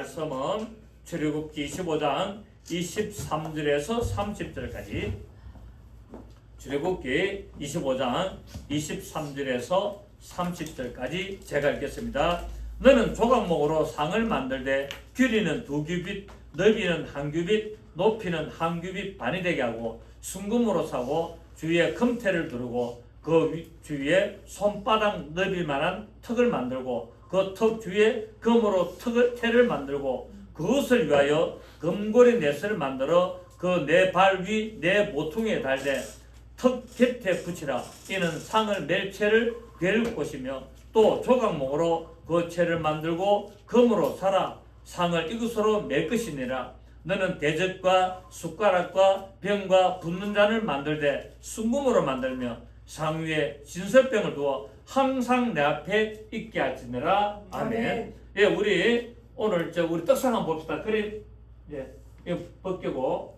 말씀은 출애굽기 25장 23절에서 30절까지, 출애굽기 25장 23절에서 30절까지 제가 읽겠습니다. 너는 조각목으로 상을 만들되 길이는 2규빗, 너비는 1규빗, 높이는 1규빗 반이 되게 하고 순금으로 사고 주위에 금태를 두르고 그 주위에 손바닥 너비만한 턱을 만들고 그 턱 주위에 금으로 태를 만들고 그것을 위하여 금고리 넷을 만들어 그 내 발 위 내 모퉁이에 달되 턱 곁에 붙이라. 이는 상을 멜 채를 뵐 곳이며 또 조각목으로 그 채를 만들고 금으로 사라. 상을 이것으로 맬 것이니라. 너는 대접과 숟가락과 병과 붓는 잔을 만들되 순금으로 만들며 상 위에 진설병을 두어 항상 내 앞에 있게 할지니라. 아멘. 예, 우리 오늘 우리 떡상 한번 봅시다. 그림, 예, 이거 벗기고,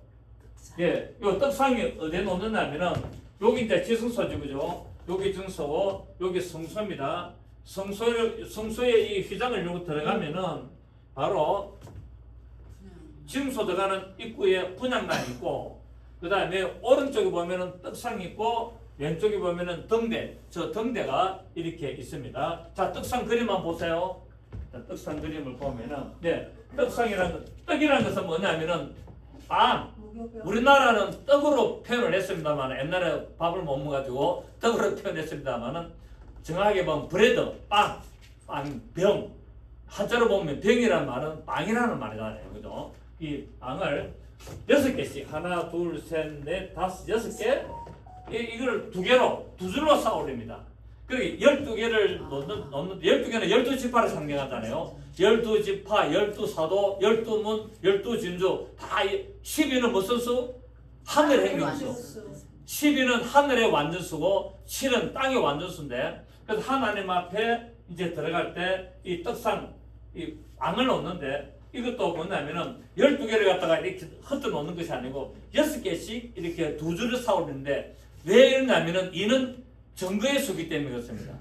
예, 이 떡상이 어디에 놓는다면은 여기 이제 지성소지, 그죠? 여기 증서고 여기 성소입니다. 성소에 이 휘장을 요거 들어가면은 바로 지성소 들어가는 입구에 분향단이 있고, 그 다음에 오른쪽에 보면은 떡상이 있고, 왼쪽에 보면은 등대, 저 등대가 이렇게 있습니다. 자, 떡상 그림 한번 보세요. 자, 떡상 그림을 보면은, 네, 떡이라는 것은 뭐냐면은 빵. 우리나라는 떡으로 표현을 했습니다만, 옛날에 밥을 못 먹어가지고 떡으로 표현했습니다만은, 정확하게 보면 브레드, 빵, 병. 한자로 보면 병이라는 말은 빵이라는 말이잖아요, 그죠? 이 빵을 6개씩, 하나, 둘, 셋, 넷, 다섯, 6개, 이걸 두 줄로 쌓아 올립니다. 그리고 12개를 넣는 12개는 12지파를 상징하잖아요. 12지파, 12사도, 12문, 12진주, 다 12는 무슨 수? 하늘의 행명수. 12는 하늘의 완전수고 7은 땅의 완전수인데, 그래서 하나님 앞에 이제 들어갈 때 이 떡상, 이 왕을 놓는데, 이것도 뭐냐면은 12개를 갖다가 이렇게 흩어 놓는 것이 아니고 6개씩 이렇게 두 줄을 쌓아 올리는데, 왜 이러냐면은 이는 증거의 수기 때문에 그렇습니다.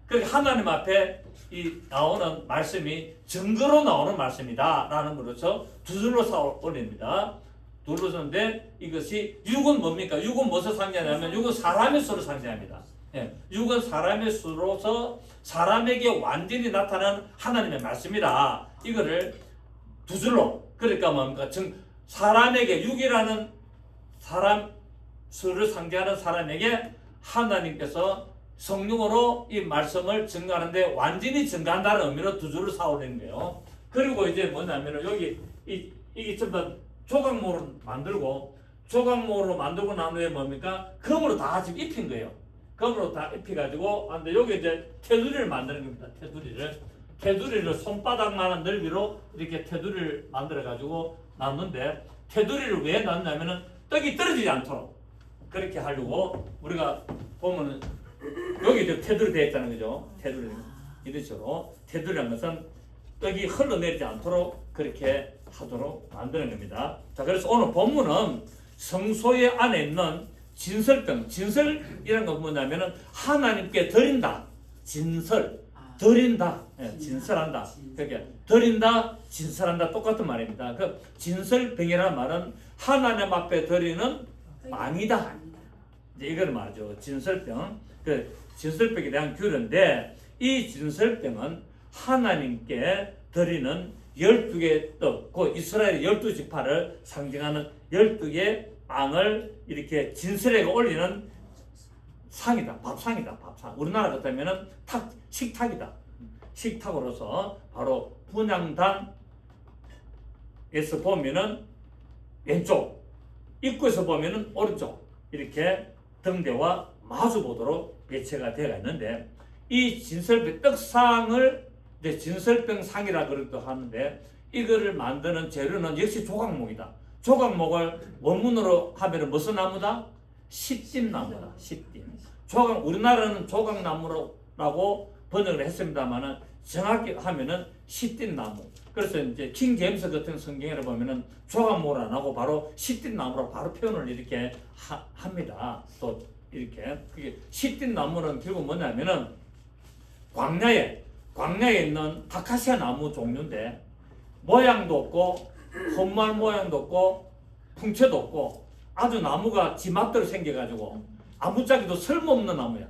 그러니까 하나님 앞에 이 나오는 말씀이 증거로 나오는 말씀이다 라는 것으로 두 줄로 쌓아 올립니다. 둘러서는데 이것이 6은 뭡니까? 6은 무엇을 상징하냐면 6은 사람의 수를 상징합니다. 예, 6은 사람의 수로서 사람에게 완전히 나타나는 하나님의 말씀이다. 이거를 두 줄로, 그러니까 뭡니까? 사람에게 6이라는 사람 수를 상징하는 사람에게 하나님께서 성령으로 이 말씀을 증거하는데 완전히 증거한다는 의미로 두 줄을 쌓아 올리는 거예요. 그리고 이제 뭐냐면 여기 이게 전부 다 조각목으로 만들고 난 후에 뭡니까? 금으로 다 지금 입힌 거예요. 금으로 다 입혀가지고, 근데 여기 이제 테두리를 만드는 겁니다. 테두리를 손바닥만한 넓이로 이렇게 테두리를 만들어가지고 놨는데, 테두리를 왜 놨냐면은 떡이 떨어지지 않도록 그렇게 하려고. 우리가 보면은 여기 이제 테두리 되어 있다는 거죠. 테두리. 이런 식으로 테두리라는 것은 떡이 흘러내리지 않도록 그렇게 하도록 만드는 겁니다. 자, 그래서 오늘 본문은 성소의 안에 있는 진설병, 진설이라는 건 뭐냐면은 하나님께 드린다, 드린다, 진설한다. 그렇게 드린다, 진설한다, 똑같은 말입니다. 그 진설병이라는 말은 하나님 앞에 드리는 빵이다. 이제 이걸 말하죠. 진설병. 그 진설병에 대한 규례인데, 이 진설병은 하나님께 드리는 12개의 떡, 그 이스라엘의 12지파를 상징하는 12개의 빵을 이렇게 진설에 올리는 상이다. 밥상이다. 밥상. 우리나라 같으면은 식탁이다. 식탁으로서 바로 분향단에서 보면은 왼쪽, 입구에서 보면은 오른쪽, 이렇게 등대와 마주 보도록 배치가 되어 있는데, 이 진설병 떡상을 이제 진설병상이라 그러기도 하는데, 이거를 만드는 재료는 역시 조각목이다. 조각목을 원문으로 하면은 무슨 나무다? 십dim나무다. 십dim. 우리나라는 조각나무라고 번역을 했습니다만은 정확히 하면은 십dim나무. 그래서 이제 킹 제임스 같은 성경에 보면은 조각목을 안 하고 바로 십dim나무로 바로 표현을 이렇게 합니다. 또 이렇게 그게 십dim나무는 결국 뭐냐면은 광야에 있는 아카시아 나무 종류인데, 모양도 없고 헛말 모양도 없고 풍채도 없고 아주 나무가 지 맘대로 생겨가지고 아무짝에도 쓸모없는 나무야.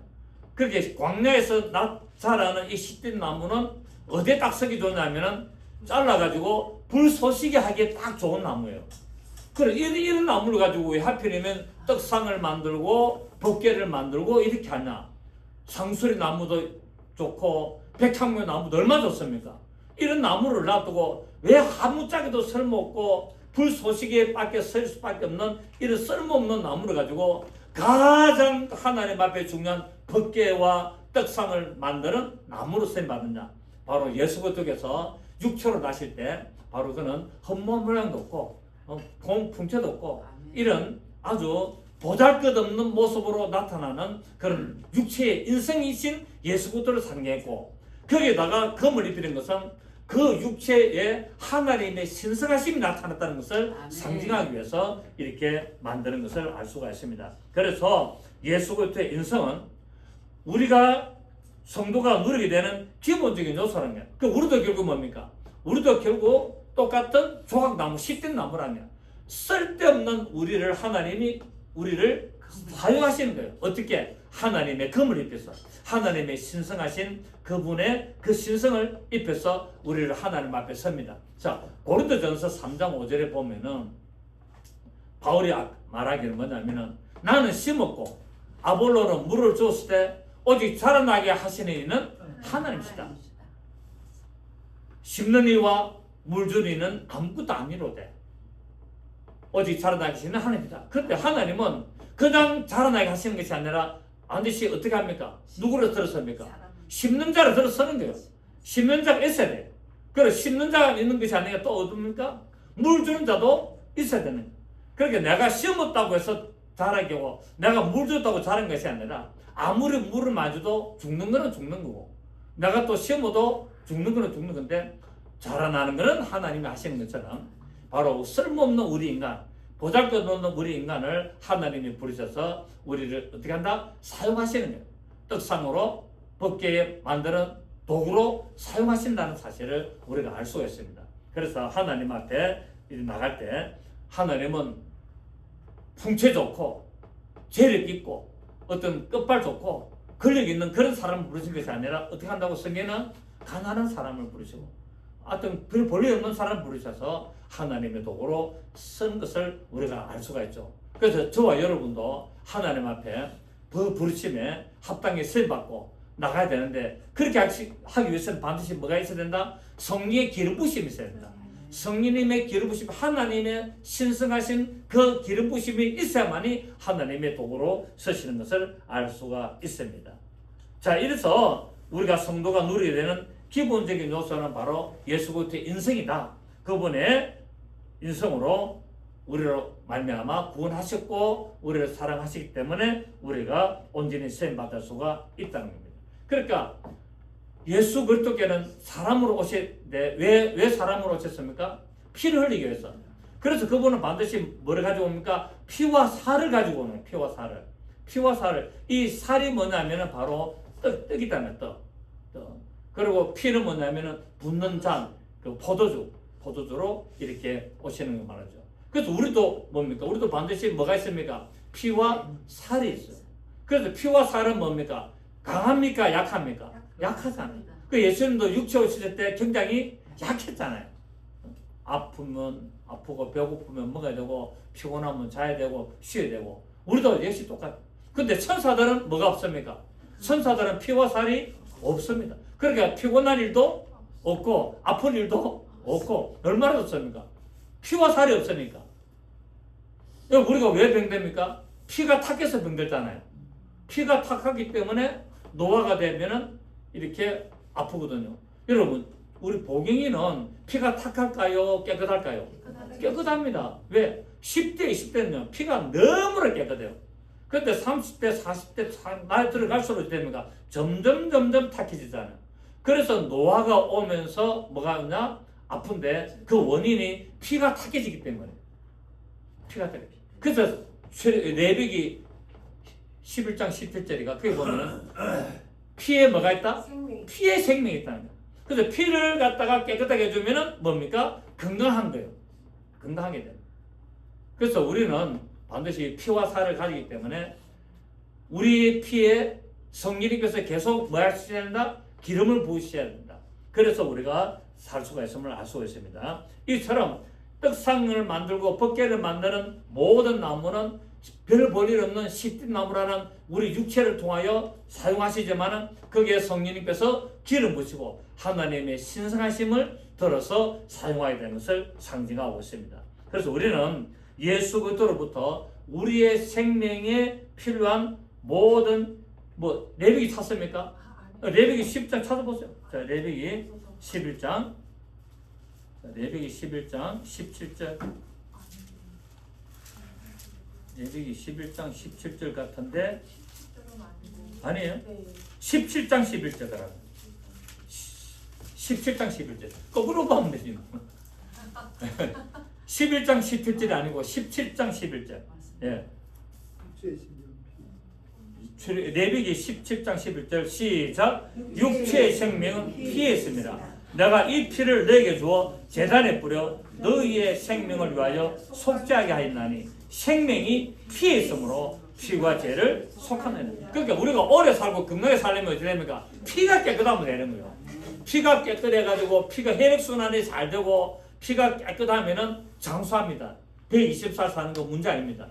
그렇게 광야에서 자라는 이 시든 나무는 어디에 딱 서기 좋냐면은 잘라가지고 불쏘시개 하기에 딱 좋은 나무예요. 그래 이런 나무를 가지고 왜 하필이면 떡상을 만들고 법궤를 만들고 이렇게 하냐. 상수리 나무도 좋고 백향묘 나무도 얼마나 좋습니까? 이런 나무를 놔두고 왜 아무짝에도 쓸모없고 불쏘시개에 밖에 설 수밖에 없는 이런 쓸모없는 나무를 가지고 가장 하나님 앞에 중요한 법궤와 떡상을 만드는 나무로 쓰임받느냐. 바로 예수 그리스도께서 육체로 나실 때 바로 그는 헛몸 모양도 없고 풍채도 없고 이런 아주 보잘것없는 모습으로 나타나는 그런 육체의 인성이신 예수 그리스도를 상징했고 거기에다가 금을 입히는 것은 그 육체에 하나님의 신성하심이 나타났다는 것을 상징하기 위해서 이렇게 만드는 것을 알 수가 있습니다. 그래서 예수 그리스도의 인성은 우리가 성도가 누리게 되는 기본적인 요소라는 거예요. 그 우리도 결국 뭡니까? 우리도 결국 똑같은 조각나무, 씨앗 나무라면 쓸데없는 우리를 하나님이 우리를 사용하시는 거예요. 어떻게? 하나님의 금을 입혀서 하나님의 신성하신 그분의 그 신성을 입혀서 우리를 하나님 앞에 섭니다. 자, 고린도전서 3장 5절에 보면은 바울이 말하기는 뭐냐면은 나는 심었고 아볼로는 물을 줬을 때 오직 자라나게 하시는 이는 하나님이시다. 심는 이와 물 주는 이는 아무것도 아니로되 오직 자라나게 하시는 하나님이다. 그런데 하나님은 그냥 자라나게 하시는 것이 아니라 반드시 어떻게 합니까? 누구를 들어섭니까? 심는 자를 들어서는 거예요. 심는 자가 있어야 돼요. 그래 심는 자가 있는 것이 아니라 또 어딥니까? 물 주는 자도 있어야 되는 거예요. 그러니까 내가 심었다고 해서 자라게 하고 내가 물 줬다고 자란 것이 아니라 아무리 물을 마셔도 죽는 거는 죽는 거고 내가 또 심어도 죽는 거는 죽는 건데 자라나는 거는 하나님이 하시는 것처럼 바로 쓸모없는 우리 인간 보잘것없는 우리 인간을 하나님이 부르셔서 우리를 어떻게 한다? 사용하시는 거예요. 떡상으로 법궤에 만드는 도구로 사용하신다는 사실을 우리가 알 수가 있습니다. 그래서 하나님 앞에 나갈 때 하나님은 풍채 좋고 재력 있고 어떤 끝발 좋고 권력 있는 그런 사람을 부르신 것이 아니라 어떻게 한다고 성경은 가난한 사람을 부르시고 어떤 별 볼일 없는 사람을 부르셔서 하나님의 도구로 쓴 것을 우리가 알 수가 있죠. 그래서 저와 여러분도 하나님 앞에 그 부르심에 합당히 쓰임받고 나가야 되는데 그렇게 하기 위해서는 반드시 뭐가 있어야 된다? 성령의 기름 부심이 있어야 된다. 성령님의 기름 부심, 하나님의 신성하신 그 기름 부심이 있어야만이 하나님의 도구로 쓰시는 것을 알 수가 있습니다. 자, 이래서 우리가 성도가 누리게 되는 기본적인 요소는 바로 예수 그리스도의 인성이다. 그분의 인성으로 우리를 말미암아 구원하셨고 우리를 사랑하시기 때문에 우리가 온전히 쓰임 받을 수가 있다는 겁니다. 그러니까 예수 그리스도께는 사람으로 오셨는데 왜 사람으로 오셨습니까? 피를 흘리기 위해서. 그래서 그분은 반드시 뭐를 가지고 옵니까? 피와 살을 가지고 오는 피와 살을. 피와 살을. 이 살이 뭐냐면은 바로 떡이다면 떡. 그리고 피는 뭐냐면은 붓는 잔, 그 포도주로 이렇게 오시는 거 말하죠. 그래서 우리도 뭡니까? 우리도 반드시 뭐가 있습니까? 피와 살이 있어요. 그래서 피와 살은 뭡니까? 강합니까? 약합니까? 약하잖아요. 그 예수님도 육체 오실 때 굉장히 약했잖아요. 아프면 아프고 배고프면 먹어야 되고 피곤하면 자야 되고 쉬어야 되고 우리도 역시 똑같아요. 근데 천사들은 뭐가 없습니까? 천사들은 피와 살이 없습니다. 그러니까 피곤한 일도 없고 아픈 일도 없고 얼마나 좋습니까? 피와 살이 없으니까. 우리가 왜 병됩니까? 피가 탁해서 병들잖아요. 피가 탁하기 때문에 노화가 되면은 이렇게 아프거든요. 여러분, 우리 보경이는 피가 탁할까요? 깨끗할까요? 깨끗합니다. 왜? 10대, 20대는요, 피가 너무나 깨끗해요. 그런데 30대, 40대 나이 들어갈수록 됩니까? 점점 탁해지잖아요. 그래서 노화가 오면서 뭐가 있냐? 아픈데 그 원인이 피가 탁해지기 때문에. 피가 탁해. 그래서 레위기 11장 17절이가 그게 보면은 피에 뭐가 있다? 피에 생명이 있다는 거예요. 그래서 피를 갖다가 깨끗하게 해주면은 뭡니까? 건강한 거예요. 건강하게 됩니다. 그래서 우리는 반드시 피와 살을 가지기 때문에 우리 피에 성령님께서 계속 뭐 하셔야 된다? 기름을 부으셔야 된다. 그래서 우리가 살 수가 있음을 알 수가 있습니다. 이처럼 떡상을 만들고 법궤를 만드는 모든 나무는 별 볼일 없는 시띠나무라는 우리 육체를 통하여 사용하시지만은 거기에 성령님께서 기름 부시고 하나님의 신성하심을 들어서 사용하게 되는 것을 상징하고 있습니다. 그래서 우리는 예수 그리스도로부터 우리의 생명에 필요한 모든 레위기 찾습니까? 레위기 10장 찾아보세요. 자, 레위기 11장 17절 레위기 11장 17절 같은데 아니에요? 17장 11절이라고 17장 11절 거꾸로 보면 되지 11장 17절이 아니고 17장 11절 예. 레위기 17장 11절 시작 육체의 생명은 피에 있습니다. 내가 이 피를 너에게 주어 제단에 뿌려 너희의 생명을 위하여 속죄하게 하였나니 생명이 피에 있으므로 피와 죄를 속하는. 그러니까 우리가 오래 살고 건강하게 살려면 어떻게 됩니까? 피가 깨끗하면 되는 거예요. 피가 깨끗해가지고 피가 혈액순환이 잘 되고 피가 깨끗하면은 장수합니다. 120살 사는 거 문제 아닙니다.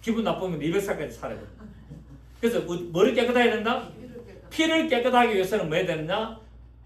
기분 나쁘면 200살까지 살아야 됩니다. 그래서 뭐를 깨끗하게 된다? 피를 깨끗하게 위해서는 뭐 해야 되느냐?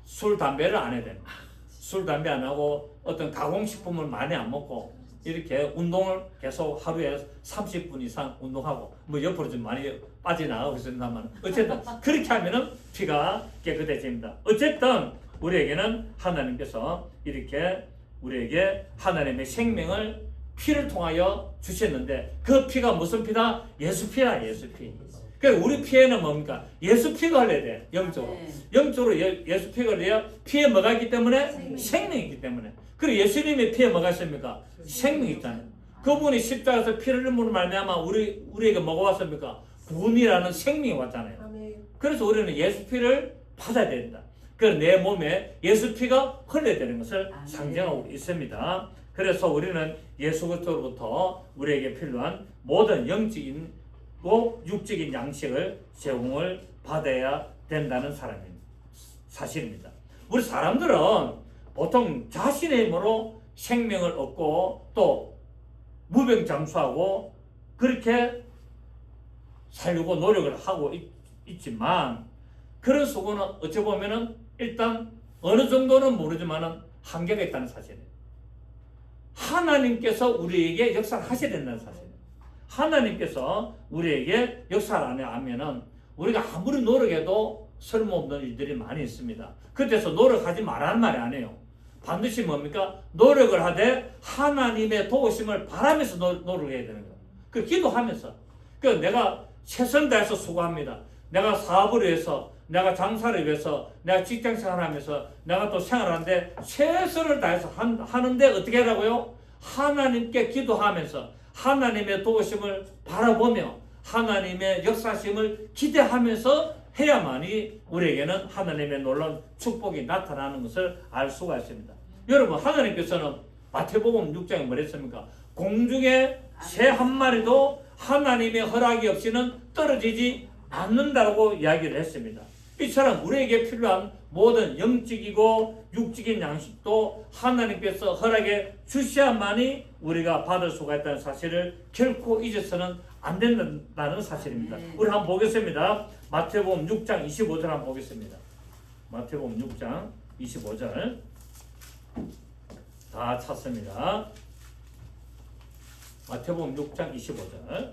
술, 담배를 안 해야 됩니다. 술, 담배 안 하고 어떤 가공식품을 많이 안 먹고 이렇게 운동을 계속 하루에 30분 이상 운동하고 옆으로 좀 많이 빠져나가고 있습니다만 어쨌든 그렇게 하면은 피가 깨끗해집니다. 어쨌든 우리에게는 하나님께서 이렇게 우리에게 하나님의 생명을 피를 통하여 주셨는데 그 피가 무슨 피다? 예수 피다. 예수 피. 그러니까 우리 피에는 뭡니까? 예수 피가 흘러야 돼. 영적으로. 영적으로 예수 피가 흘러야 피에 뭐가 있기 때문에? 생명이 있기 때문에. 그리고 예수님의 피에 뭐가 있습니까? 생명이 있잖아요. 그분이 십자가에서 피를 흘림으로 말미암아 우리에게 뭐가 왔습니까? 구원이라는 생명이 왔잖아요. 그래서 우리는 예수 피를 받아야 된다. 그래서 내 몸에 예수 피가 흘러야 되는 것을 상징하고 있습니다. 그래서 우리는 예수 그리스도로부터 우리에게 필요한 모든 영적인 육적인 양식을 제공을 받아야 된다는 사실입니다. 우리 사람들은 보통 자신의 힘으로 생명을 얻고 또 무병장수하고 그렇게 살려고 노력을 하고 있지만 그런 수고는 어찌 보면은 일단 어느 정도는 모르지만은 한계가 있다는 사실이에요. 하나님께서 우리에게 역사를 하셔야 된다는 사실이에요. 하나님께서 우리에게 역사를 안 하면은 우리가 아무리 노력해도 쓸모없는 일들이 많이 있습니다. 그때서 노력하지 말라는 말이 아니에요. 반드시 뭡니까? 노력을 하되 하나님의 도우심을 바라면서 노력을 해야 되는 거예요. 그 기도하면서. 그 내가 최선을 다해서 수고합니다. 내가 사업을 위해서, 내가 장사를 위해서, 내가 직장생활을 하면서, 내가 또 생활하는데 최선을 다해서 하는데 어떻게 하라고요? 하나님께 기도하면서 하나님의 도우심을 바라보며 하나님의 역사심을 기대하면서 해야만이 우리에게는 하나님의 놀라운 축복이 나타나는 것을 알 수가 있습니다. 여러분, 하나님께서는 마태복음 6장에 뭐랬습니까? 공중에 새 한 마리도 하나님의 허락이 없이는 떨어지지 않는다고 이야기를 했습니다. 이처럼 우리에게 필요한 모든 영적이고 육적인 양식도 하나님께서 허락해 주셔야만이 우리가 받을 수가 있다는 사실을 결코 잊어서는 안 된다는 사실입니다. 우리 한번 보겠습니다. 마태복음 6장 25절 한번 보겠습니다. 마태복음 6장 25절 다 찾습니다. 마태복음 6장 25절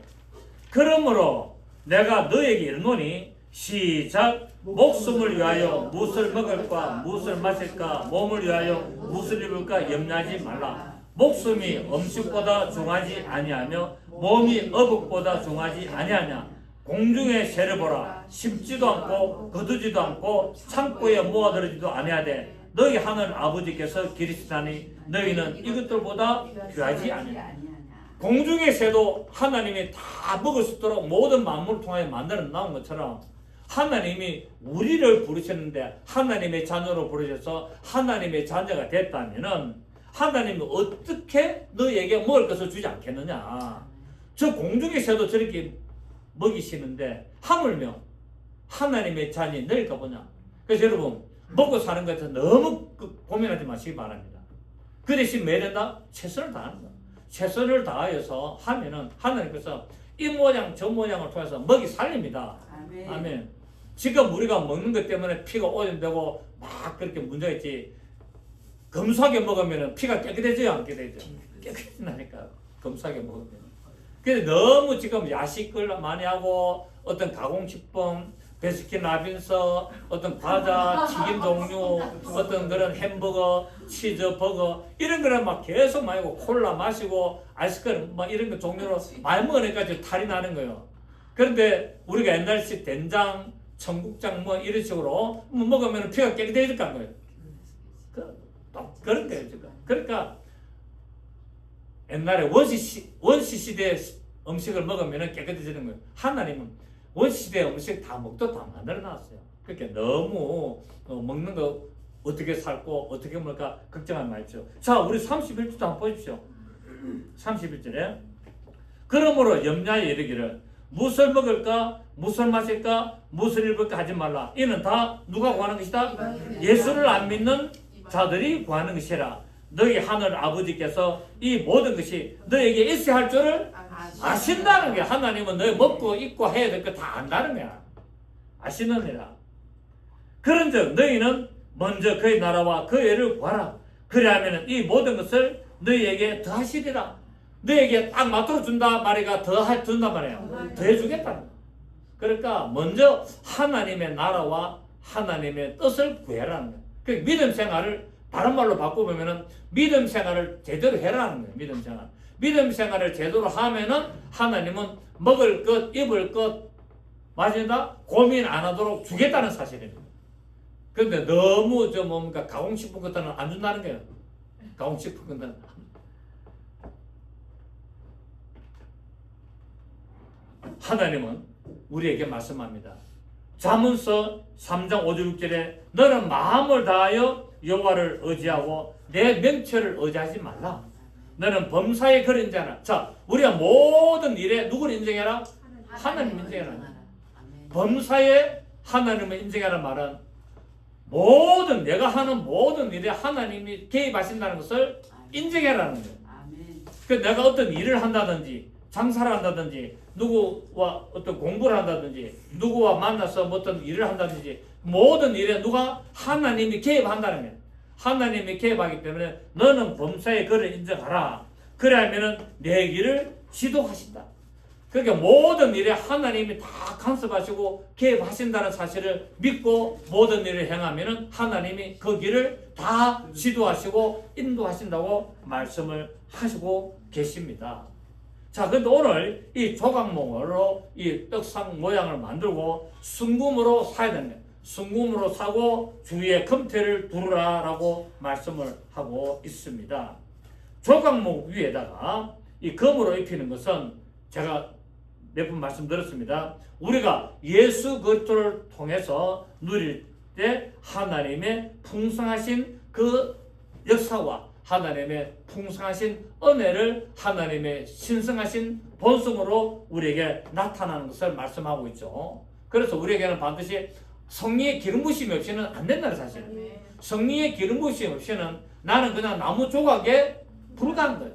그러므로 내가 너에게 이르노니 시작 목숨을 위하여 무엇을 먹을까 무엇을 마실까 몸을 위하여 무엇을 입을까 염려하지 말라. 목숨이 음식보다 중하지 아니하며 몸이 어복보다 중하지 아니하냐. 공중의 새를 보라. 심지도 않고 거두지도 않고 창고에 모아들이지도 아니하되 너희 하늘 아버지께서 기르시다니 너희는 이것들보다 귀하지 아니하냐. 공중의 새도 하나님이 다 먹을 수 있도록 모든 만물을 통하여 만들어 나온 것처럼 하나님이 우리를 부르셨는데 하나님의 자녀로 부르셔서 하나님의 자녀가 됐다면은 하나님이 어떻게 너에게 먹을 것을 주지 않겠느냐. 저 공중에서도 저렇게 먹이시는데 하물며 하나님의 자녀이 너희가 보냐. 그래서 여러분 먹고 사는 것에 너무 고민하지 마시기 바랍니다. 그 대신 뭐 된다? 최선을 다하는 거야. 최선을 다하여서 하면은 하나님께서 이 모양 저 모양을 통해서 먹이 살립니다. 아멘. 아멘. 지금 우리가 먹는 것 때문에 피가 오염되고 막 그렇게 문제가 있지. 검소하게 먹으면 피가 깨끗해져요, 안 깨끗해져? 깨끗해진다니까. 검소하게 먹으면. 그래서 너무 지금 야식을 많이 하고 어떤 가공식품, 베스킨라빈스, 어떤 과자, 튀김 종류, 어떤 그런 햄버거, 치즈버거 이런 거를 막 계속 마시고 콜라 마시고 아이스크림 막 이런 거 종류로 많이 먹으니까 지금 탈이 나는 거예요. 그런데 우리가 옛날식 된장, 청국장 뭐 이런 식으로 먹으면 피가 깨끗해질 거 아니에요. 그런 거예요 지금. 그러니까 옛날에 원시 시대 음식을 먹으면 깨끗해지는 거예요. 하나님은 원시대 음식 다 먹도 다 만들어놨어요. 그러니까 너무 먹는 거 어떻게 살고 어떻게 먹을까 걱정하지 마십시오. 자, 우리 31절도 한번 보십시오. 31절에 그러므로 염려에 이르기를 무엇을 먹을까 무엇을 마실까 무엇을 입을까 하지 말라. 이는 다 누가 구하는 것이다? 예수를 안 믿는 자들이 구하는 것이라. 너희 하늘 아버지께서 이 모든 것이 너에게 있어야 할 줄을 아신다는 게 하나님은 너희 먹고 입고 해야 될 거 다 안다는 거야. 아시느니라. 그런즉 너희는 먼저 그의 나라와 그 의를 구하라. 그리하면 이 모든 것을 너희에게 더하시리라. 너희에게 딱 맞도록 준다 말이가 준단 말이에요. 더해주겠다는 거야. 그러니까 먼저 하나님의 나라와 하나님의 뜻을 구해라는 거야. 그 믿음 생활을 다른 말로 바꿔보면은 믿음 생활을 제대로 해라는 거예요. 믿음 생활. 믿음 생활을 제대로 하면은 하나님은 먹을 것, 입을 것, 마신다? 고민 안 하도록 주겠다는 사실입니다. 그런데 너무 뭡니까? 가공식품 같은 건 안 준다는 거예요. 가공식품 같은 건. 하나님은 우리에게 말씀합니다. 잠언서 3장 5절 6절에 너는 마음을 다하여 여호와를 의지하고 내 명철을 의지하지 말라. 너는 범사에 그런 자라. 자, 우리가 모든 일에 누구를 인정해라? 하나님 인정해라. 범사에 하나님을 인정하라는 말은 모든 내가 하는 모든 일에 하나님이 개입하신다는 것을 인정해라는 거예요. 그 내가 어떤 일을 한다든지 장사를 한다든지 누구와 어떤 공부를 한다든지 누구와 만나서 어떤 일을 한다든지 모든 일에 누가 하나님이 개입한다는 거예요. 하나님이 개입하기 때문에 너는 범사에 그를 인정하라. 그래야면은 내 길을 지도하신다. 그러니까 모든 일에 하나님이 다 간섭하시고 개입하신다는 사실을 믿고 모든 일을 행하면은 하나님이 그 길을 다 지도하시고 인도하신다고 말씀을 하시고 계십니다. 자, 근데 오늘 이 조각목으로 이 떡상 모양을 만들고 순금으로 사야 됩니다. 순금으로 사고 주위에 금태를 두르라라고 말씀을 하고 있습니다. 조각목 위에다가 이 금으로 입히는 것은 제가 몇 번 말씀드렸습니다. 우리가 예수 그리스도를 통해서 누릴 때 하나님의 풍성하신 그 역사와 하나님의 풍성하신 은혜를 하나님의 신성하신 본성으로 우리에게 나타나는 것을 말씀하고 있죠. 그래서 우리에게는 반드시 성령의 기름 부으심이 없이는 안 된다는 사실. 성령의 기름 부으심 없이는 나는 그냥 나무 조각에 불과한 거예요.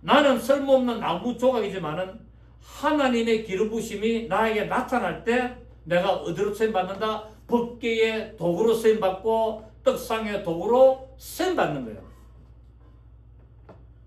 나는 쓸모없는 나무 조각이지만은 하나님의 기름 부으심이 나에게 나타날 때 내가 어디로 쓰임 받는다? 법궤의 도구로 쓰임 받고 떡상의 도구로 쓰임 받는 거예요.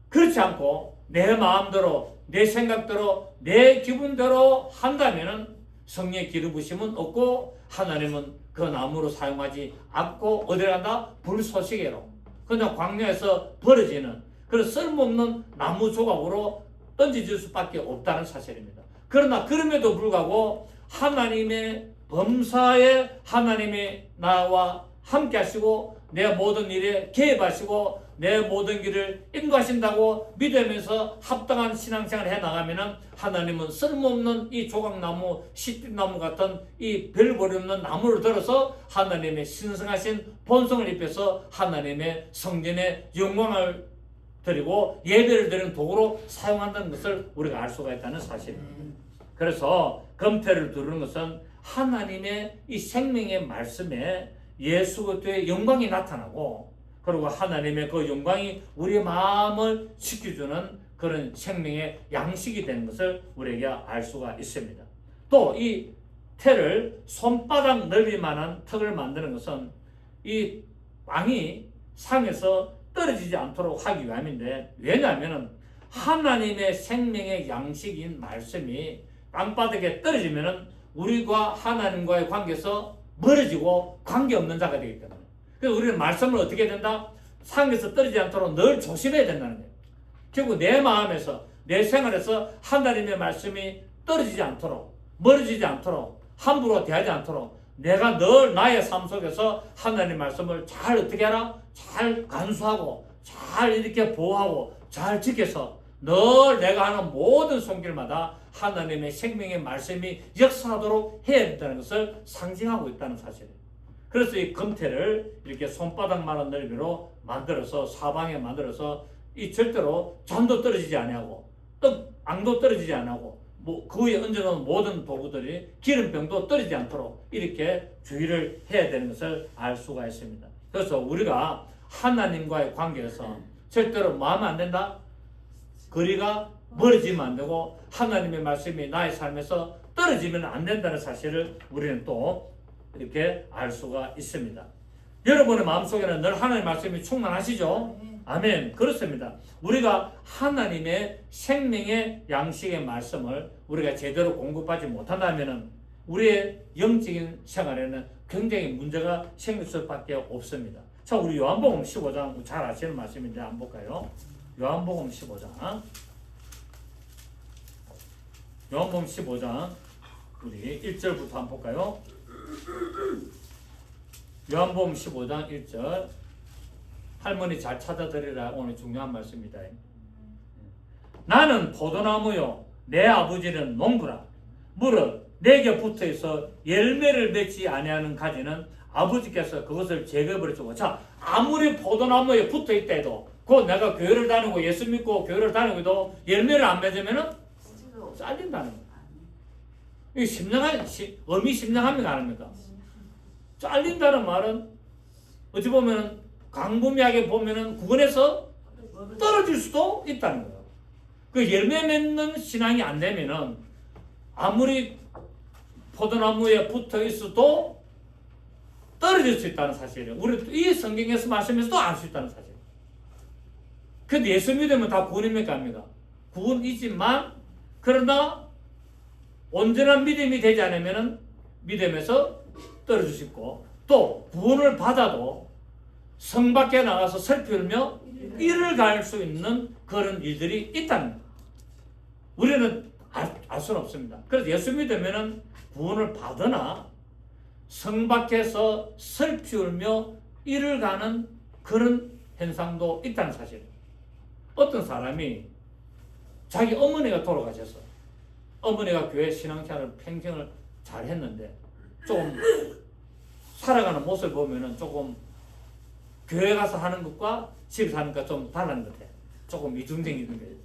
그렇지 않고 내 마음대로 내 생각대로 내 기분대로 한다면은 성령의 기름 부으심은 없고 하나님은 그 나무로 사용하지 않고 어디로 간다? 불쏘시개로 그냥 광야에서 버려지는 그런 쓸모없는 나무 조각으로 던져질 수밖에 없다는 사실입니다. 그러나 그럼에도 불구하고 하나님의 범사에 하나님의 나와 함께 하시고 내 모든 일에 개입하시고 내 모든 길을 인도하신다고 믿으면서 합당한 신앙생활을 해나가면은 하나님은 쓸모없는 이 조각나무, 시띠나무 같은 이 별볼이 없는 나무를 들어서 하나님의 신성하신 본성을 입혀서 하나님의 성전에 영광을 드리고 예배를 드리는 도구로 사용한다는 것을 우리가 알 수가 있다는 사실입니다. 그래서 금태를 두르는 것은 하나님의 이 생명의 말씀에 예수 그리스도의 영광이 나타나고, 그리고 하나님의 그 영광이 우리의 마음을 지켜주는 그런 생명의 양식이 되는 것을 우리에게 알 수가 있습니다. 또 이 태를 손바닥 넓이만한 턱을 만드는 것은 이 빵이 상에서 떨어지지 않도록 하기 위함인데, 왜냐하면 하나님의 생명의 양식인 말씀이 땅바닥에 떨어지면 우리가 하나님과의 관계에서 멀어지고 관계없는 자가 되기 때문에, 그래서 우리는 말씀을 어떻게 해야 된다? 상에서 떨어지지 않도록 늘 조심해야 된다는 거예요. 결국 내 마음에서, 내 생활에서 하나님의 말씀이 떨어지지 않도록, 멀어지지 않도록, 함부로 대하지 않도록 내가 늘 나의 삶 속에서 하나님의 말씀을 잘 어떻게 하라? 잘 간수하고 잘 이렇게 보호하고 잘 지켜서 늘 내가 하는 모든 손길마다 하나님의 생명의 말씀이 역사하도록 해야 된다는 것을 상징하고 있다는 사실이에요. 그래서 이 금태를 이렇게 손바닥만한 넓이로 만들어서 사방에 만들어서 이 절대로 잔도 떨어지지 아니하고 앙도 떨어지지 아니하고 그 위에 얹어놓은 모든 도구들이 기름병도 떨어지지 않도록 이렇게 주의를 해야 되는 것을 알 수가 있습니다. 그래서 우리가 하나님과의 관계에서 절대로 마음에 안 된다? 거리가 멀어지면 안 되고 하나님의 말씀이 나의 삶에서 떨어지면 안 된다는 사실을 우리는 또 이렇게 알 수가 있습니다. 여러분의 마음속에는 늘 하나님의 말씀이 충만하시죠? 아멘. 그렇습니다. 우리가 하나님의 생명의 양식의 말씀을 우리가 제대로 공급하지 못한다면 우리의 영적인 생활에는 굉장히 문제가 생길 수밖에 없습니다. 자, 우리 요한복음 15장 잘 아시는 말씀인데 한번 볼까요? 요한복음 15장. 요한복음 15장 우리 1절부터 한번 볼까요? 요한복음 15장 1절. 할머니 잘 찾아드리라. 오늘 중요한 말씀입니다. 나는 포도나무요 내 아버지는 농부라. 무릇 내게 붙어있어 열매를 맺지 아니하는 가지는 아버지께서 그것을 제거해버리시고. 자, 아무리 포도나무에 붙어있다 해도 곧 내가 교회를 다니고 예수 믿고 교회를 다니고도 열매를 안 맺으면 잘린다는 거야. 이게 의미심장합니까 안 합니까? 잘린다는 말은 어찌 보면 광범위하게 보면은 구원에서 떨어질 수도 있다는 거예요. 그 열매 맺는 신앙이 안 되면은 아무리 포도나무에 붙어 있어도 떨어질 수 있다는 사실이에요. 우리 이 성경에서 말씀에서도 알 수 있다는 사실. 근데 예수 믿으면 다 구원입니까 아닙니까? 구원이지만 그러나 온전한 믿음이 되지 않으면은 믿음에서 떨어질 수 있고, 또 구원을 받아도 성 밖에 나가서 슬피우며 일을 갈 수 있는 그런 일들이 있다는 거예요. 우리는 알 수는 없습니다. 그래서 예수 믿으면 구원을 받으나 성 밖에서 슬피우며 일을 가는 그런 현상도 있다는 사실이에요. 어떤 사람이 자기 어머니가 돌아가셔서 어머니가 교회 신앙생활을 평생을 잘 했는데 좀 살아가는 모습을 보면은 조금 교회 가서 하는 것과 집에서 하는 것과 좀 다른 것 같아요. 조금 이중적인 거예요.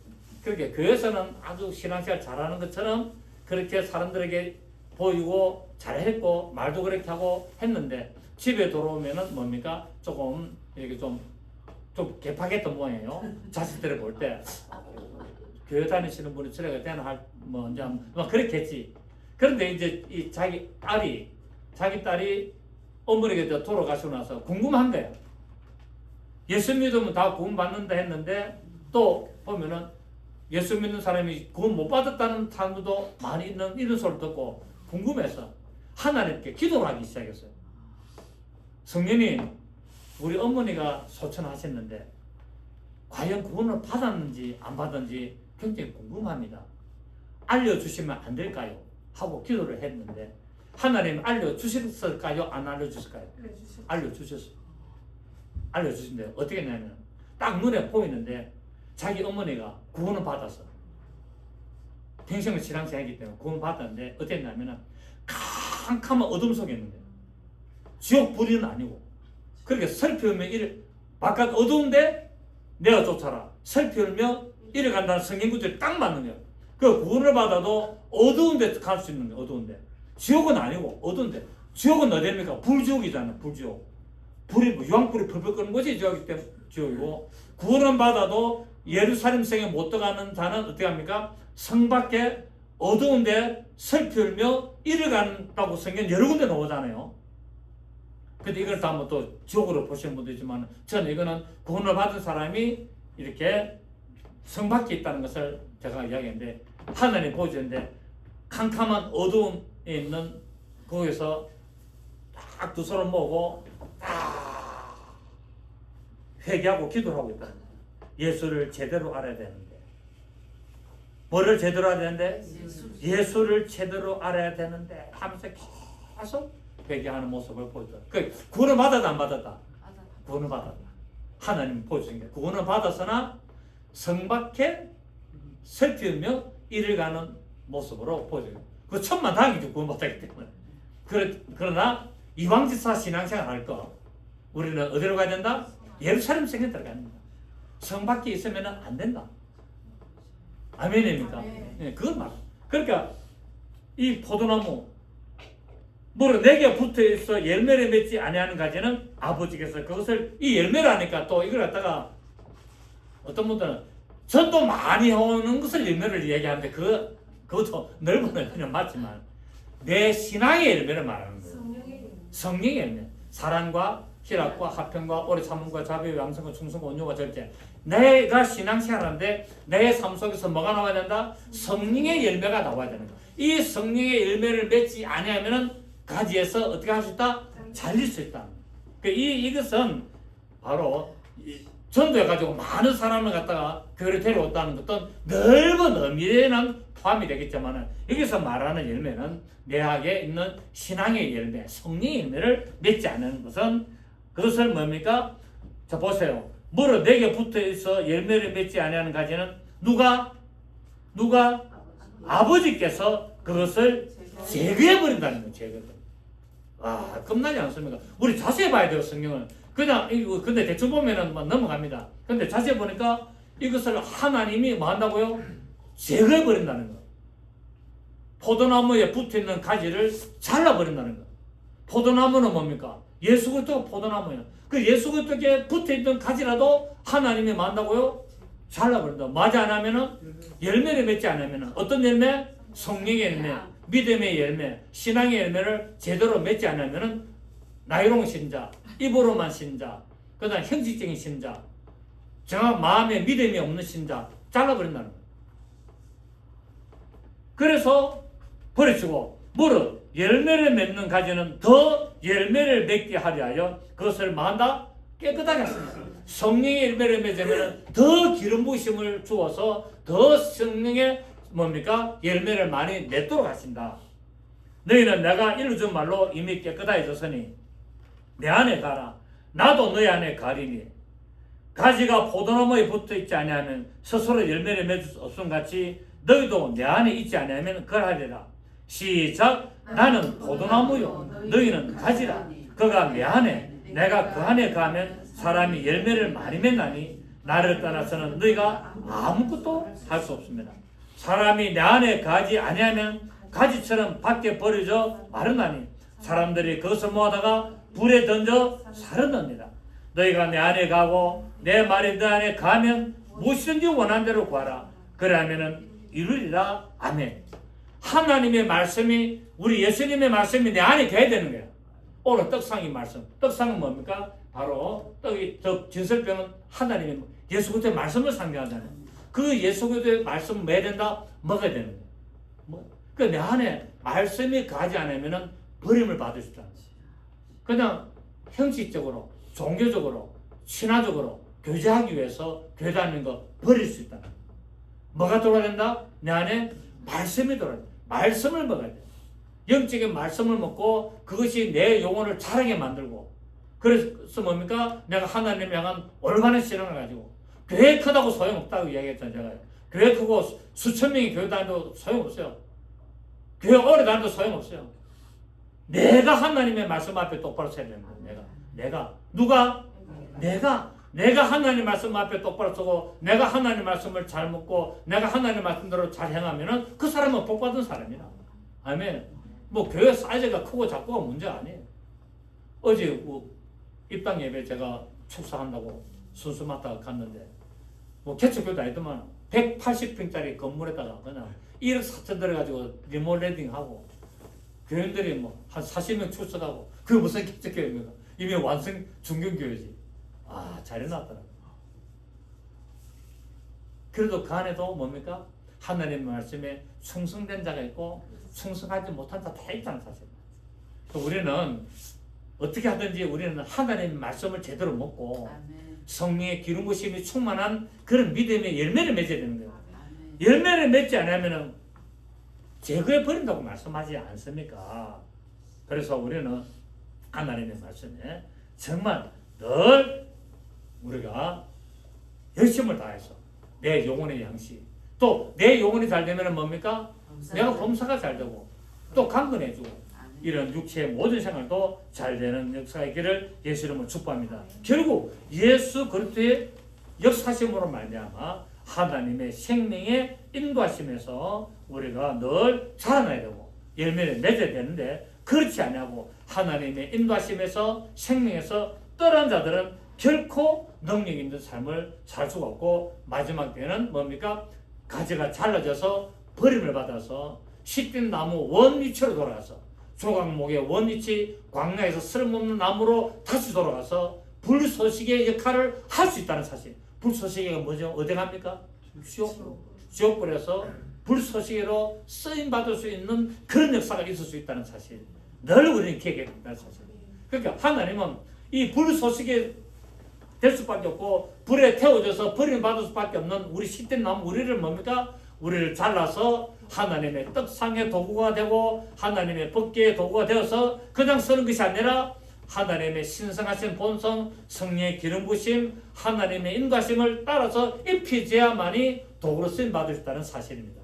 그렇게 교회에서는 아주 신앙생활 잘하는 것처럼 그렇게 사람들에게 보이고 잘했고 말도 그렇게 하고 했는데 집에 돌아오면은 뭡니까? 조금 이렇게 좀 개팍했던 모양이에요. 자식들을 볼 때 교회 다니시는 분이 저래가 되나 뭐 이제 뭐 그렇겠지. 그런데 이제 이 자기 딸이 어머니가 돌아가시고 나서 궁금한 거예요. 예수 믿으면 다 구원 받는다 했는데 또 보면은 예수 믿는 사람이 구원 못 받았다는 사람들도 많이 있는 이런 소리를 듣고 궁금해서 하나님께 기도를 하기 시작했어요. 성령님, 우리 어머니가 소천하셨는데 과연 구원을 받았는지 안 받았는지 굉장히 궁금합니다. 알려주시면 안 될까요? 하고 기도를 했는데 하나님 알려주셨을까요? 안 알려주실까요? 알려주셨어요. 알려주신대요. 어떻게 했냐면 딱 눈에 보이는데 자기 어머니가 구원을 받았어. 평생을 신앙생활했기 때문에 구원을 받았는데 어땠냐면은 캄캄한 어둠 속에 있는 거예요. 지옥 불이는 아니고. 그렇게 살피우며 바깥 어두운데 내가 쫓아라. 살피우며 이래 간다는 성경 구절이 딱 맞는 거예요. 그 구원을 받아도 어두운 데 갈 수 있는 거예요. 어두운 데. 지옥은 아니고 어두운데. 지옥은 어디입니까? 불지옥이잖아. 불지옥. 불이 유황불이 펄펄 끄는 것이 지옥이기 때문에 지옥이고, 구원을 받아도 예루살렘 성에 못 들어가는 자는 어떻게 합니까? 성 밖에 어두운데 살피우며 이래 간다고 성경 여러 군데 나오잖아요. 근데 이걸 다 한번 또 지옥으로 보시는 분도 있지만, 저는 이거는 구원을 받은 사람이 이렇게 성 밖에 있다는 것을 제가 이야기했는데, 하나님 보여주는데 캄캄한 어두움에 있는 거기서 딱 두 손을 모으고 딱 회개하고 기도를 하고 있다. 예수를 제대로 알아야 되는데. 뭐를 제대로 알아야 되는데? 예수를 제대로 알아야 되는데 하면서 계속 회개하는 모습을 보여줘. 그 구원을 받았다 안 받았다? 구원을 받았다. 하나님 보여주신 게 구원을 받았으나 성 밖에 살피우며 이를 가는 모습으로 보여줘요. 그 천만다행이죠. 구원받았기 때문에. 그러나 이방지사 신앙생활 할 거, 우리는 어디로 가야 된다? 예루살렘 성에 들어가야 된다. 성 밖에 있으면 안 된다. 아멘입니까? 네, 그건 맞아. 그러니까 이 포도나무 뭐로 내게 붙어 있어 열매를 맺지 아니하는 가지는 아버지께서 그것을 이 열매를 하니까 또 이걸 갖다가 어떤 분들은 전도 많이 해오는 것을 열매를 얘기하는데 그것도 넓은 의미는 맞지만 내 신앙의 열매를 말하는 거예요. 성령의 열매. 사랑과 희락과 화평과 오래 참음과 자비와 양성과 충성과 온유와 절제. 내가 신앙생활하는데 내 삶 속에서 뭐가 나와야 된다? 성령의 열매가 나와야 되는 거예요. 이 성령의 열매를 맺지 아니하면은 가지에서 어떻게 할 수 있다? 잘릴 수 있다. 이것은 바로 전도해가지고 많은 사람을 갖다가 교회를 데려왔다는 것도 넓은 의미에는 포함이 되겠지만, 여기서 말하는 열매는 내학에 있는 신앙의 열매, 성령의 열매를 맺지 않는 것은, 그것을 뭡니까? 자, 보세요. 뭐로 내게 붙어 있어 열매를 맺지 아니하는 가지는 누가? 아버지께서 그것을 제거해 버린다는 거예요. 제거해. 겁나지 않습니까? 우리 자세히 봐야 돼요. 성경을. 그냥 이거 근데 대충 보면은 넘어갑니다. 근데 자세히 보니까 이것을 하나님이 뭐 한다고요? 제거해 버린다는 거. 포도나무에 붙어 있는 가지를 잘라 버린다는 거. 포도나무는 뭡니까? 예수 그리스도가 포도나무예요. 그 예수 그리스도에 붙어 있는 가지라도 하나님이 뭐 한다고요? 잘라 버린다. 맞아 안 하면은 열매를 맺지 않으면은 어떤 열매? 성령의 열매, 믿음의 열매, 신앙의 열매를 제대로 맺지 않으면은 나이롱 신자, 입으로만 신자, 그다음 형식적인 신자, 정확 마음에 믿음이 없는 신자 잘라버린다는 거예요. 그래서 버리시고 뭐를 열매를 맺는 가지는 더 열매를 맺게 하려 하여 그것을 만다 깨끗하게 하십니다. 성령의 열매를 맺으면 더 기름 부으심을 주어서 더 성령의 뭡니까? 열매를 많이 맺도록 하신다. 너희는 내가 일러준 말로 이미 깨끗해졌으니 내 안에 가라. 나도 너희 안에 가리니. 가지가 포도나무에 붙어 있지 아니하면 스스로 열매를 맺을 수 없음 같이 너희도 내 안에 있지 아니하면 그러하리라. 시작. 나는 포도나무요 너희는 가지라. 그가 내 안에 내가 그 안에 가면 사람이 열매를 많이 맺나니 나를 떠나서는 너희가 아무것도 할 수 없습니다. 사람이 내 안에 가지 아니하면 가지처럼 밖에 버려져 마르나니 사람들이 그것을 모아다가 불에 던져 사르느니라. 너희가 내 안에 가고 내 말이 너 안에 가면 무엇이든지 원하는 대로 구하라. 그러하면은 이루리라. 아멘. 하나님의 말씀이, 우리 예수님의 말씀이 내 안에 가야 되는 거야. 오늘 떡상의 말씀. 떡상은 뭡니까? 바로 떡이 진설병은 하나님의 예수 그리스도의 말씀을 상징하잖아요. 그 예수 그리스도의 말씀을 뭐 해야 된다? 먹어야 되는 거야. 그 내 안에 말씀이 가지 않으면은 버림을 받을 수 있다. 그냥 형식적으로, 종교적으로, 신화적으로 교제하기 위해서 교회 다니는 거 버릴 수 있다. 뭐가 돌아야 된다? 내 안에 말씀이 돌아야 돼. 말씀을 먹어야 돼. 영적인 말씀을 먹고 그것이 내 영혼을 자라게 만들고, 그래서 뭡니까? 내가 하나님을 향한 올바른 신앙을 가지고 교회 크다고 소용없다고 이야기했잖아요. 제가. 교회 크고 수천 명이 교회 다녀도 소용없어요. 교회 오래 다녀도 소용없어요. 내가 하나님의 말씀 앞에 똑바로 서야 되는 거예요. 내가. 누가? 내가 하나님 말씀 앞에 똑바로 서고 내가 하나님 말씀을 잘 묻고 내가 하나님 말씀대로 잘 행하면은 그 사람은 복 받은 사람이야. 아멘. 뭐 교회 사이즈가 크고 작고가 문제 아니에요. 어제 입당 예배 제가 축사한다고 순수 맡다가 갔는데 뭐 개척교도 아니더만 180평짜리 건물에다가 그냥 1억 4천 들어가지고 리모델링하고 교인들이 뭐 한 40명 출석하고 그게 무슨 개척교회입니까? 이미 완성 중견교회지. 아, 잘 해놨더라고요. 그래도 그 안에도 뭡니까? 하나님의 말씀에 충성된 자가 있고 충성하지 못한 자 다 있다는 사실. 우리는 어떻게 하든지 우리는 하나님의 말씀을 제대로 먹고 성령의 기름 부심이 충만한 그런 믿음의 열매를 맺어야 되는 거예요. 열매를 맺지 않으면 제거해 버린다고 말씀하지 않습니까? 그래서 우리는 하나님의 말씀에 정말 늘 우리가 열심을 다해서 내 영혼의 양식, 또 내 영혼이 잘 되면 뭡니까? 내가 범사가 잘 되고 또 강건해지고 이런 육체의 모든 생활도 잘 되는 역사가 있기를 예수 이름으로 축복합니다. 결국 예수 그리스도의 역사심으로 말미암아 하나님의 생명의 인도하심에서 우리가 늘 자라나야 되고 열매를 맺어야 되는데 그렇지 않냐고 하나님의 인도하심에서 생명에서 떠난 자들은 결코 능력 있는 삶을 살 수가 없고 마지막 때는 뭡니까? 가지가 잘라져서 버림을 받아서 시든 나무 원위치로 돌아가서 조각목의 원위치 광야에서 쓸모없는 나무로 다시 돌아가서 불소식의 역할을 할 수 있다는 사실. 불소식이가 뭐죠? 어디 갑니까? 지옥불에서 불소식으로 쓰임받을 수 있는 그런 역사가 있을 수 있다는 사실. 늘 우리는 기억해야 된다는 사실. 그러니까 하나님은 이 불소식이 될 수밖에 없고 불에 태워져서 버림받을 수밖에 없는 우리 시든 나무 우리를 뭡니까? 우리를 잘라서 하나님의 떡상의 도구가 되고 하나님의 법궤의 도구가 되어서 그냥 쓰는 것이 아니라 하나님의 신성하신 본성, 성령의 기름 부심, 하나님의 인도하심을 따라서 입히져야만이 도구로 쓰임받을 수 있다는 사실입니다.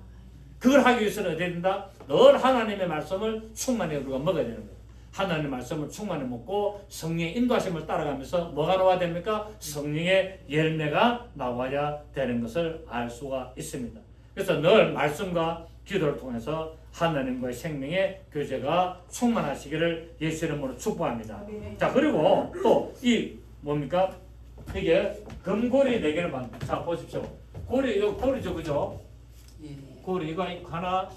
그걸 하기 위해서는 어디에 된다? 늘 하나님의 말씀을 충만히 우리가 먹어야 되는 거예요. 하나님의 말씀을 충만히 먹고 성령의 인도하심을 따라가면서 뭐가 나와야 됩니까? 성령의 열매가 나와야 되는 것을 알 수가 있습니다. 그래서 늘 말씀과 기도를 통해서 하나님과의 생명의 교제가 충만하시기를 예수 이름으로 축복합니다. 자, 그리고 또 이 뭡니까? 이게 금고리 4개를 자, 보십시오. 고리죠, 그죠? 고리 이거 하나,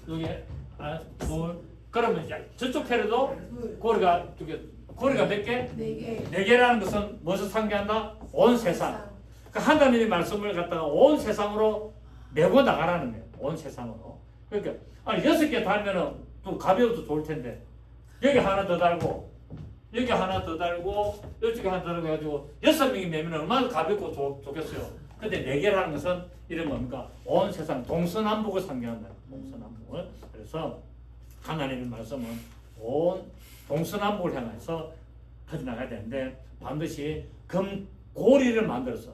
여기 둘. 그러면 이제 저쪽 편에도 고리가 몇 개? 4개. 4개라는 것은 무엇을 상징한다? 온 세상. 그러니까 하나님의 말씀을 갖다가 온 세상으로 메고 나가라는 거예요. 온 세상으로. 그러니까 6개 달면은 또 가벼워도 좋을 텐데 여기 하나 더 달고 여기 하나 더 달고 이쪽에 하나 더 달고 해가지고 6명이 메면 얼마나 가볍고 좋겠어요. 근데 4개라는 것은 이런 뭡니까? 온 세상 동서남북을 상징한다. 동서남북을. 그래서 하나님의 말씀은 온 동서남북을 향해서 퍼져나가야 되는데 반드시 금고리를 만들어서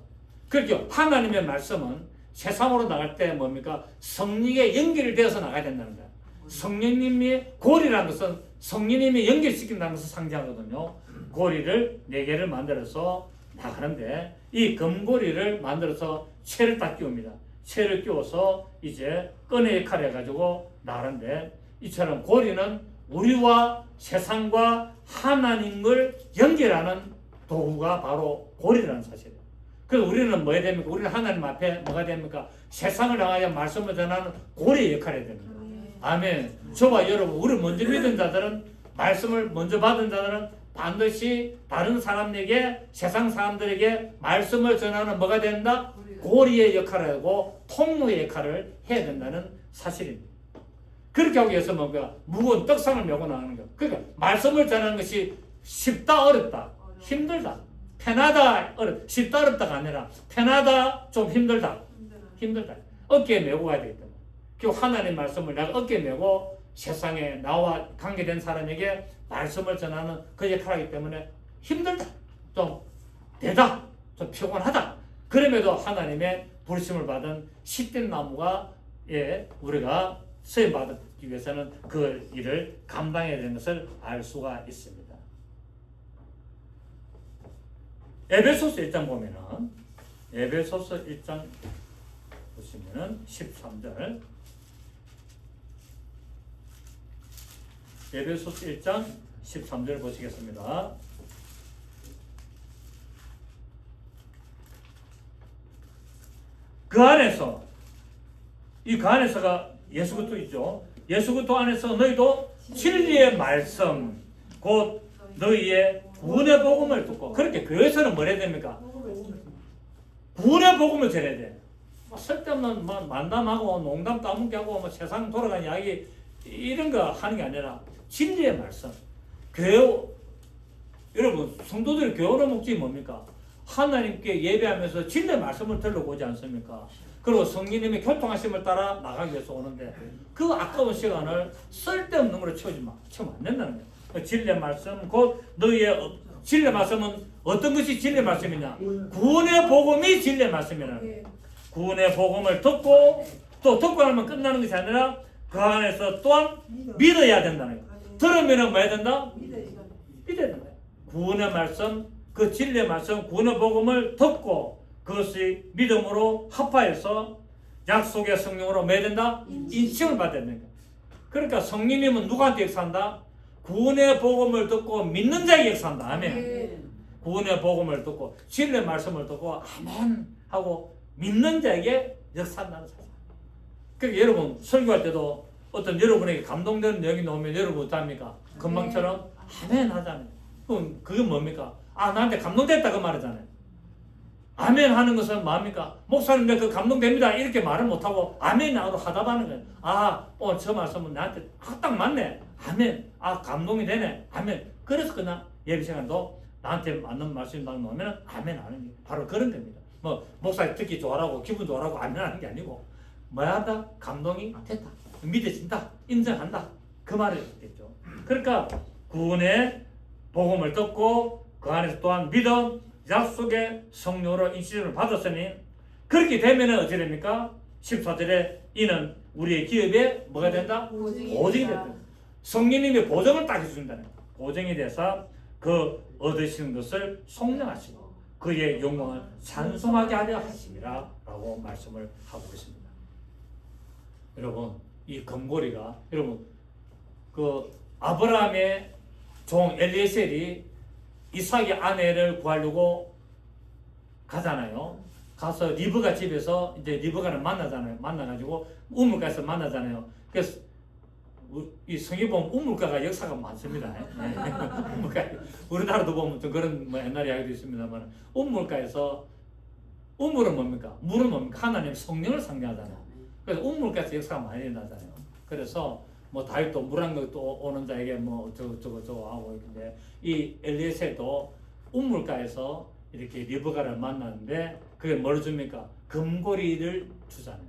그렇게 하나님의 말씀은 세상으로 나갈 때 뭡니까? 성령에 연결이 되어서 나가야 된다는 거예요. 성령님이 고리라는 것은 성령님이 연결시킨다는 것을 상징하거든요. 고리를 4개를 만들어서 나가는데 이 금고리를 만들어서 채를 딱 끼웁니다. 채를 끼워서 이제 끈의 역할을 해가지고 나가는데 이처럼 고리는 우리와 세상과 하나님을 연결하는 도구가 바로 고리라는 사실이에요. 그래서 우리는 뭐 해야 됩니까? 우리는 하나님 앞에 뭐가 됩니까? 세상을 향하여 말씀을 전하는 고리의 역할을 해야 됩니다. 아멘. 저와 여러분, 우리 먼저 믿은 자들은 말씀을 먼저 받은 자들은 반드시 다른 사람에게 세상 사람들에게 말씀을 전하는 뭐가 된다? 고리의 역할을 하고 통로의 역할을 해야 된다는 사실입니다. 그렇게 하기 위해서 뭔가 무거운 떡상을 메고 나가는 거예요. 그러니까 말씀을 전하는 것이 쉽다 어렵다 힘들다 편하다 쉽다 어렵다가 아니라 편하다 좀 힘들다 어깨에 메고 가야 되기 때문에 결국 하나님 말씀을 내가 어깨에 메고 세상에 나와 관계된 사람에게 말씀을 전하는 그 역할을 하기 때문에 힘들다 좀 되다 좀 피곤하다 그럼에도 하나님의 부르심을 받은 씨된 나무가 우리가 쓰임 받기 위해서는 그 일을 감당해야 되는 것을 알 수가 있습니다. 에베소서 1장 보면은 에베소서 1장 보시면은 13절 에베소서 1장 13절 보시겠습니다. 그 안에서 그 안에서가 예수 그리스도이죠. 예수 그리스도 안에서 너희도 진리의 말씀 곧 너희의 구원의 복음을 듣고 그렇게 교회에서는 뭐 해야 됩니까? 구원의 복음을 전해야 돼. 쓸데없는 만남하고 농담 따먹기 하고 세상 돌아가는 이야기 이런 거 하는 게 아니라 진리의 말씀. 교회 여러분 성도들이 교회 오는 목적이 뭡니까? 하나님께 예배하면서 진리의 말씀을 들으려고 오지 않습니까? 그리고 성령님의 교통하심을 따라 나가기 위해서 오는데 그 아까운 시간을 쓸데없는 걸로 채우면 안 된다는 거예요. 진리의 말씀 곧 너희의 진리의 말씀은 어떤 것이 진리의 말씀이냐? 구원의 복음이 진리의 말씀이라는 거예요. 구원의 복음을 듣고 또 듣고 나면 끝나는 것이 아니라 그 안에서 또한 믿어야 된다는 거예요. 들으면 뭐 해야 된다? 믿어야 된다. 구원의 말씀, 그 진리의 말씀, 구원의 복음을 듣고 그것이 믿음으로 합하여서 약속의 성령으로 뭐 해야 된다? 인침을 받아야 된다. 그러니까 성령님은 누구한테 역사한다? 구원의 복음을 듣고 믿는 자에게 역사한다. 아멘. 구원의 복음을 듣고 진리의 말씀을 듣고 아멘 하고 믿는 자에게 역사한다는 사실. 그러니까 여러분 설교할 때도 어떤 여러분에게 감동되는 내용이 나오면 여러분 어떡합니까? 금방처럼 아멘 하잖아요. 그럼 그게 뭡니까? 아 나한테 감동됐다 그 말이잖아요. 아멘 하는 것은 뭡니까? 목사님 내가 그 감동됩니다 이렇게 말을 못하고 아멘으로 하답하는 거예요. 아 저 말씀은 나한테 딱 맞네. 아멘. 아 감동이 되네. 아멘. 그래서 그냥 예배 시간도 나한테 맞는 말씀이 막 나오면 아멘 하는 게 바로 그런 겁니다. 뭐 목사님 듣기 좋아라고 기분 좋아라고 아멘 하는 게 아니고 뭐야 한다? 감동이 됐다. 믿어진다. 인정한다. 그 말이겠죠. 그러니까 구원의 복음을 듣고 그 안에서 또한 믿음 약속의 성령으로 인치를 받았으니 그렇게 되면 어찌 됩니까? 14절에 이는 우리의 기업에 뭐가 된다? 보증이 된다. 성령님의 보증을 딱 해준다는 거예요. 보증이 돼서 그 얻으시는 것을 속량하시고 그의 영광을 찬송하게 하려 하심이라 라고 말씀을 하고 있습니다. 여러분 이 금고리가 여러분 그 아브라함의 종 엘리에셀이 이삭의 아내를 구하려고 가잖아요. 가서 리브가 집에서 이제 리브가를 만나잖아요. 만나가지고 우물가에서 만나잖아요. 그래서 이 성에 보면 우물가가 역사가 많습니다. 우물가 우리나라도 보면 좀 그런 뭐 옛날 이야기도 있습니다만 우물가에서 우물은 뭡니까? 물은 뭡니까? 하나님 성령을 상징하잖아요. 그래서 우물가에서 역사가 많이 일어나잖아요. 그래서 뭐 다윗도 물 한 것도 오는 자에게 뭐 저거 하고 있는데 이 엘리에셀도 우물가에서 이렇게 리브가를 만났는데 그게 뭘 줍니까? 금고리를 주잖아요.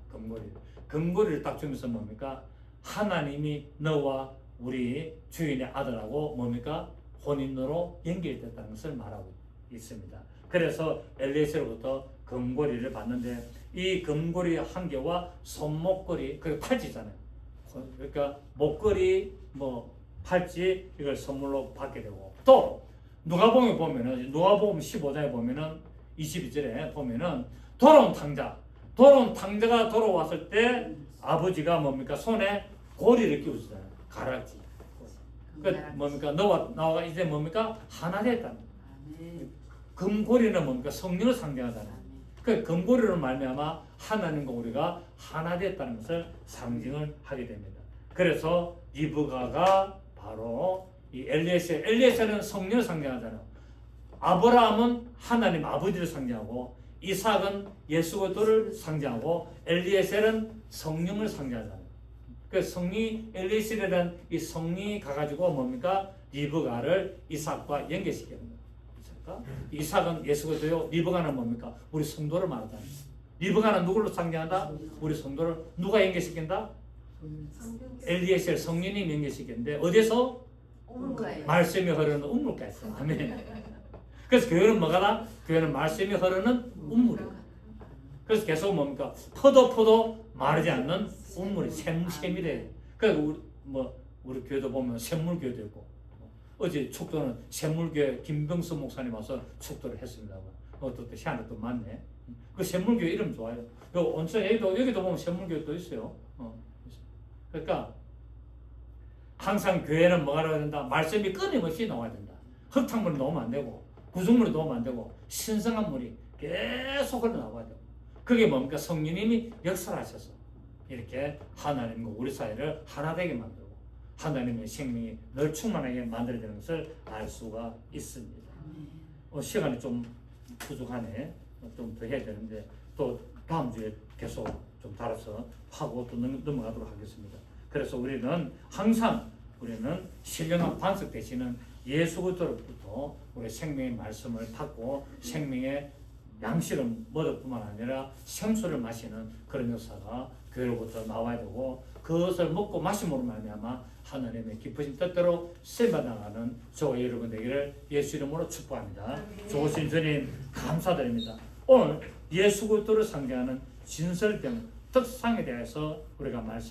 금고리를 딱 주면서 뭡니까? 하나님이 너와 우리 주인의 아들하고 뭡니까? 혼인으로 연결됐다는 것을 말하고 있습니다. 그래서 엘리에셀로부터 금고리를 받는데 이 금고리 한 개와 손목걸이 그리고 팔찌잖아요. 그러니까 목걸이 뭐 팔찌 이걸 선물로 받게 되고 또 누가복음에 보면은 누가복음 15장에 보면은 22절에 보면은 돌아온 탕자가 돌아왔을 때 아버지가 뭡니까? 손에 고리를 끼우잖아요. 가락지. 그 뭡니까? 너와 나와 이제 뭡니까? 하나 됐다. 금고리는 뭡니까? 성령을 상징하잖아요. 그 금고리로 말미암아 하나님과 우리가 하나 됐다는 것을 상징을 하게 됩니다. 그래서 리브가가 바로 이 엘리에셀은 성령을 상징하잖아요. 아브라함은 하나님 아버지를 상징하고 이삭은 예수 그리스도를 상징하고 엘리에셀은 성령을 상징하잖아요. 그 성리 엘리에셀이라는 이 성리 가가지고 뭡니까? 리브가를 이삭과 연결시킵니다. 이삭은 예수 그리스도요. 리브가는 뭡니까? 우리 성도를 말하잖아요. 리브가는 누구를 상징한다? 우리 성도를 누가 연결시킨다? 엘리에셀 성령님 연결시키는데 어디서? 말씀이 흐르는 우물가에서. 아멘. 그래서 교회는 뭐가다? 교회는 말씀이 흐르는 우물이에요. 그래서 계속 뭡니까? 퍼도 마르지 않는 우물이 샘이래. 그러니까 우리 교회도 보면 샘물교회도 있고, 어제 축도는 샘물교회 김병수 목사님 와서 축도를 했습니다. 또 희한한 또 많네. 그 샘물교회 이름 좋아요. 요 온천 여기도 보면 샘물교회 또 있어요. 그러니까 항상 교회는 뭐가 나와야 된다? 말씀이 끊임없이 나와야 된다. 흙탕물이 넣으면 안 되고, 구중물이 넣으면 안 되고, 신성한 물이 계속 흘러나와야 되고, 그게 뭡니까? 성령님이 역사하셔서 이렇게 하나님과 우리 사이를 하나 되게 만들고 하나님의 생명이 늘 충만하게 만들어야 되는 것을 알 수가 있습니다. 시간이 좀 부족하네. 좀 더 해야 되는데 또 다음 주에 계속 좀 달아서 하고 또 넘어가도록 하겠습니다. 그래서 우리는 항상 신령한 반석 되시는 예수 그리스도로부터 우리 생명의 말씀을 받고 생명의 양식을 먹을 뿐만 아니라 생수를 마시는 그런 역사가 교회로부터 나와야 되고, 그것을 먹고 마심으로 말미암아 하나님의 기쁘신 뜻대로 세워나가는 저와 여러분 되기를 예수 이름으로 축복합니다. 좋으신 주님 감사드립니다. 오늘 예수 그리스도를 상징하는 진설병 특상에 대해서 우리가 말씀